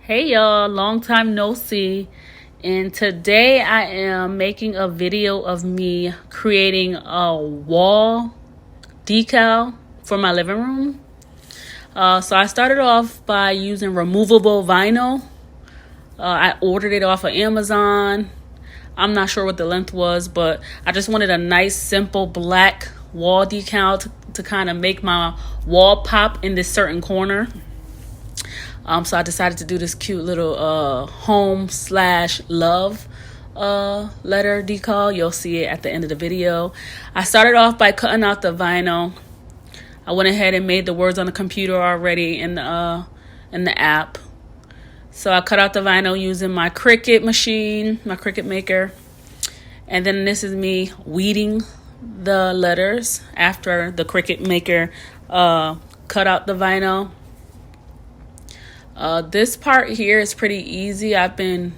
Hey y'all, long time no see. And today I am making a video of me creating a wall decal for my living room. So I started off by using removable vinyl. I ordered it off of Amazon. I'm not sure what the length was, but I just wanted a nice, simple black wall decal to kind of make my wall pop in this certain corner. So I decided to do this cute little home/love letter decal. You'll see it at the end of the video. I started off by cutting out the vinyl. I went ahead and made the words on the computer already in the app. So I cut out the vinyl using my Cricut machine, my Cricut maker. And then this is me weeding the letters after the Cricut maker cut out the vinyl. This part here is pretty easy. I've been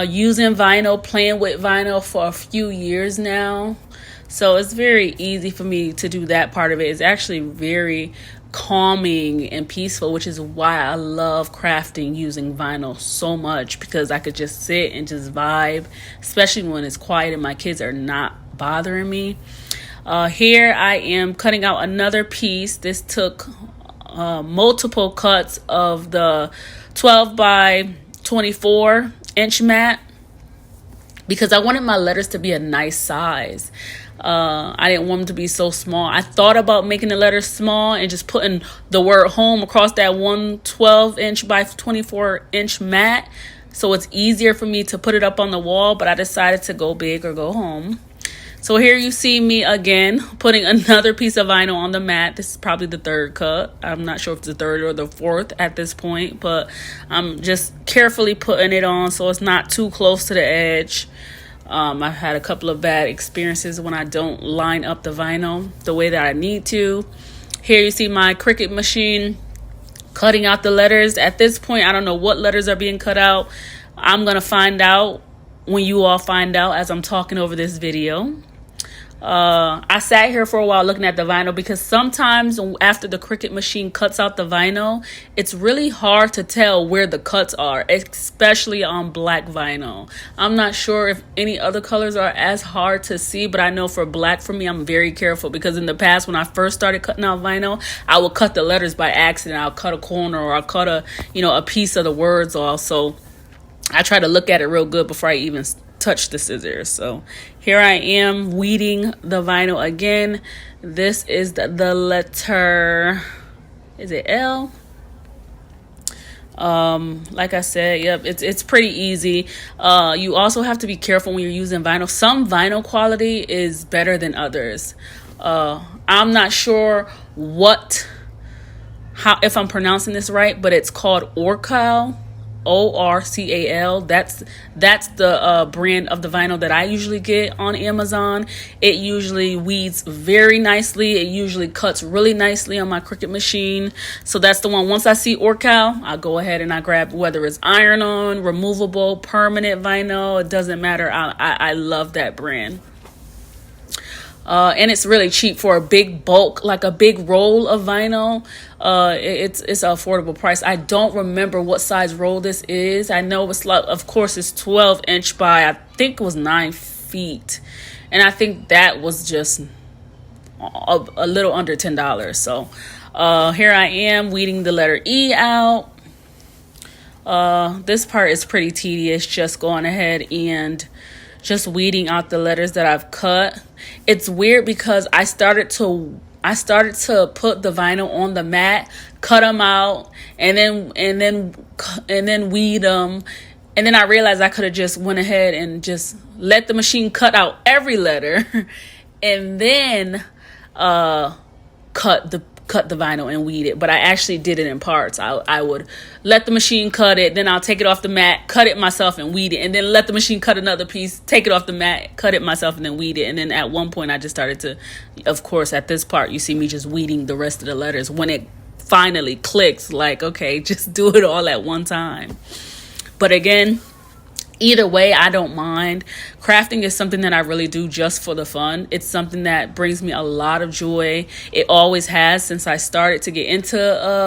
using vinyl, playing with vinyl for a few years now. So it's very easy for me to do that part of it. It's actually very calming and peaceful, which is why I love crafting using vinyl so much, because I could just sit and just vibe, especially when it's quiet and my kids are not bothering me. Here I am cutting out another piece. This took multiple cuts of the 12 by 24 inch mat because I wanted my letters to be a nice size. I didn't want them to be so small. I thought about making the letters small and just putting the word home across that 112 inch by 24 inch mat, so it's easier for me to put it up on the wall, but I decided to go big or go home. So here you see me again putting another piece of vinyl on the mat. This is probably the third cut. I'm not sure if it's the third or the fourth at this point, but I'm just carefully putting it on so it's not too close to the edge. I've had a couple of bad experiences when I don't line up the vinyl the way that I need to. Here you see my Cricut machine cutting out the letters. At this point, I don't know what letters are being cut out. I'm going to find out when you all find out as I'm talking over this video. I sat here for a while looking at the vinyl because sometimes after the Cricut machine cuts out the vinyl, it's really hard to tell where the cuts are, especially on black vinyl. I'm not sure if any other colors are as hard to see, but I know for black, for me, I'm very careful because in the past when I first started cutting out vinyl, I would cut the letters by accident. I'll cut a corner or I'll cut a piece of the words off. So I try to look at it real good before I even touch the scissors. So here I am weeding the vinyl again. This is the letter, is it L? Like I said, yep, it's pretty easy. You also have to be careful when you're using vinyl. Some vinyl quality is better than others. I'm not sure if I'm pronouncing this right, but it's called Orcal. Orcal. That's the brand of the vinyl that I usually get on Amazon. It usually weeds very nicely. It usually cuts really nicely on my Cricut machine. So that's the one. Once I see Orcal, I'll go ahead and I grab whether it's iron-on, removable, permanent vinyl. It doesn't matter. I love that brand. And it's really cheap for a big bulk, like a big roll of vinyl. It's an affordable price. I don't remember what size roll this is. I know it's like, of course, it's 12 inch by, I think it was 9 feet. And I think that was just a little under $10. So here I am weeding the letter E out. This part is pretty tedious, just going ahead and just weeding out the letters that I've cut. It's weird because I started to put the vinyl on the mat, cut them out, and then weed them, and then I realized I could have just went ahead and just let the machine cut out every letter, and then cut the vinyl and weed it. But I actually did it in parts. I would let the machine cut it, then I'll take it off the mat, cut it myself and weed it, and then let the machine cut another piece, take it off the mat, cut it myself, and then weed it. And then at one point I just started to, of course, at this part you see me just weeding the rest of the letters when it finally clicks, like, okay, just do it all at one time. But again, Either way, I don't mind. Crafting is something that I really do just for the fun. It's something that brings me a lot of joy. It always has since I started to get into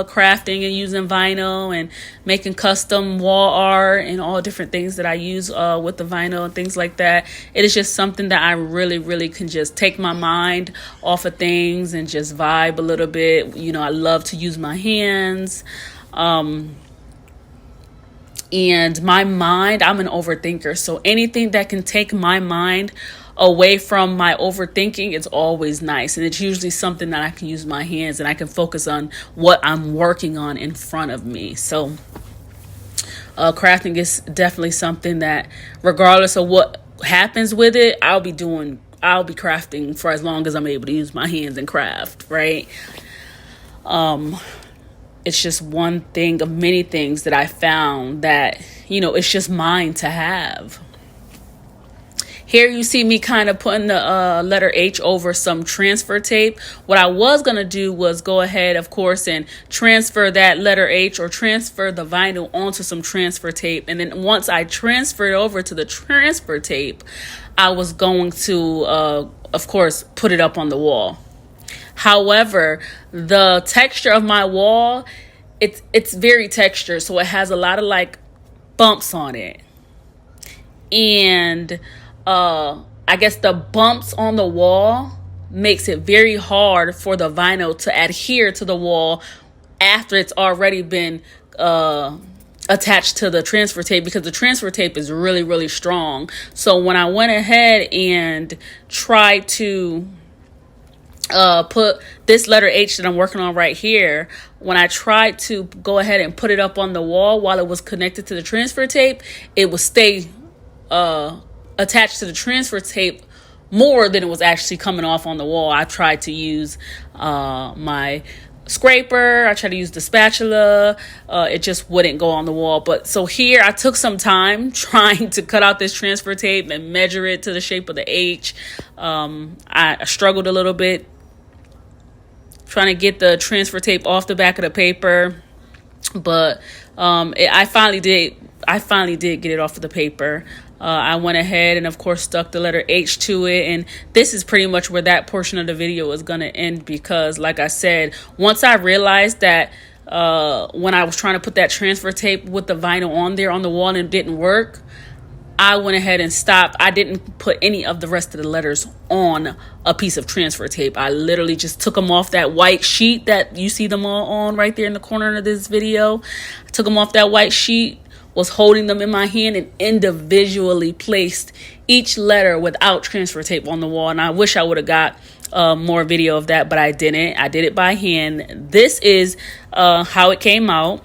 crafting and using vinyl and making custom wall art and all different things that I use with the vinyl and things like that. It is just something that I really, really can just take my mind off of things and just vibe a little bit. You know, I love to use my hands. And my mind, I'm an overthinker. So anything that can take my mind away from my overthinking, it's always nice. And it's usually something that I can use my hands and I can focus on what I'm working on in front of me. So crafting is definitely something that regardless of what happens with it, I'll be crafting for as long as I'm able to use my hands and craft, right? It's just one thing of many things that I found that, you know, it's just mine to have. Here you see me kind of putting the letter H over some transfer tape. What I was going to do was go ahead, of course, and transfer that letter H or transfer the vinyl onto some transfer tape. And then once I transferred over to the transfer tape, I was going to, of course, put it up on the wall. However, the texture of my wall, it's very textured, so it has a lot of like bumps on it. And I guess the bumps on the wall makes it very hard for the vinyl to adhere to the wall after it's already been attached to the transfer tape, because the transfer tape is really, really strong. So when I went ahead and tried to put this letter H that I'm working on right here, when I tried to go ahead and put it up on the wall while it was connected to the transfer tape, it would stay attached to the transfer tape more than it was actually coming off on the wall. I tried to use my scraper, I tried to use the spatula, it just wouldn't go on the wall. But so here I took some time trying to cut out this transfer tape and measure it to the shape of the H. I struggled a little bit trying to get the transfer tape off the back of the paper, but I finally did get it off of the paper. I went ahead and of course stuck the letter H to it, and this is pretty much where that portion of the video is going to end, because like I said, once I realized that when I was trying to put that transfer tape with the vinyl on there on the wall and it didn't work, I went ahead and stopped. I didn't put any of the rest of the letters on a piece of transfer tape. I literally just took them off that white sheet that you see them all on right there in the corner of this video. I took them off that white sheet, was holding them in my hand, and individually placed each letter without transfer tape on the wall. And I wish I would have got more video of that, but I didn't. I did it by hand. This is how it came out.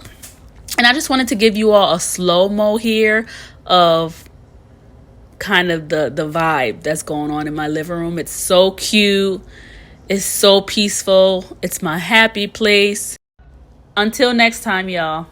And I just wanted to give you all a slow-mo here of kind of the vibe that's going on in my living room. It's so cute. It's so peaceful. It's my happy place. Until next time, y'all.